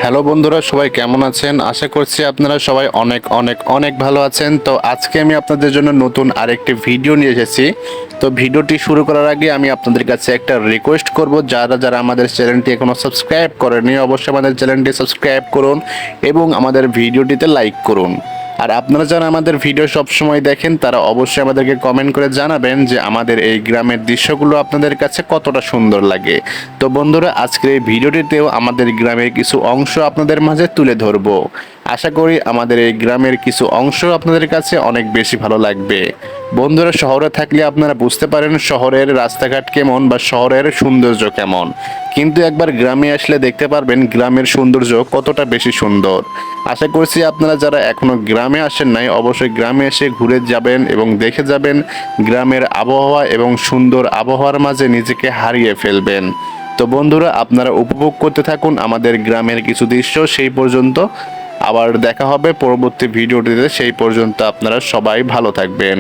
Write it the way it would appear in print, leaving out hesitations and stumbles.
Hello বন্ধুরা, সবাই কেমন আছেন? আশা করছি আপনারা সবাই অনেক অনেক অনেক ভালো আছেন। তো আজকে আমি আপনাদের জন্য নতুন আরেকটি ভিডিও নিয়ে এসেছি। তো ভিডিওটি শুরু করার আগে আমি আপনাদের কাছে একটা রিকোয়েস্ট করব, যারা যারা আমাদের চ্যানেলটি এখনো সাবস্ক্রাইব করেনি অবশ্যই আমাদের চ্যানেলটি সাবস্ক্রাইব করুন এবং আমাদের ভিডিওটিতে লাইক করুন। আর আপনারা যারা আমাদের ভিডিও সবসময় দেখেন তারা অবশ্যই আমাদেরকে কমেন্ট করে জানাবেন যে আমাদের এই গ্রামের দৃশ্যগুলো আপনাদের কাছে কতটা সুন্দর লাগে। তো বন্ধুরা, আজকের এই ভিডিওটিতেও আমাদের গ্রামের কিছু অংশ আপনাদের মাঝে তুলে ধরবো। আশা করি আমাদের এই গ্রামের কিছু অংশ আপনাদের কাছে অনেক বেশি ভালো লাগবে। বন্ধুরা, শহরে থাকলে আপনারা বুঝতে পারেন শহরের রাস্তাঘাট কেমন বা শহরের সৌন্দর্য কেমন, কিন্তু একবার গ্রামে আসলে দেখতে পারবেন গ্রামের সৌন্দর্য কতটা বেশি সুন্দর। আশা করছি আপনারা যারা এখনো গ্রামে আসেন নাই অবশ্যই গ্রামে এসে ঘুরে যাবেন এবং দেখে যাবেন গ্রামের আবহাওয়া এবং সুন্দর আবহাওয়ার মাঝে নিজেকে হারিয়ে ফেলবেন। তো বন্ধুরা, আপনারা উপভোগ করতে থাকুন আমাদের গ্রামের কিছু দৃশ্য। সেই পর্যন্ত আবার দেখা হবে পরবর্তী ভিডিওটিতে। সেই পর্যন্ত আপনারা সবাই ভালো থাকবেন।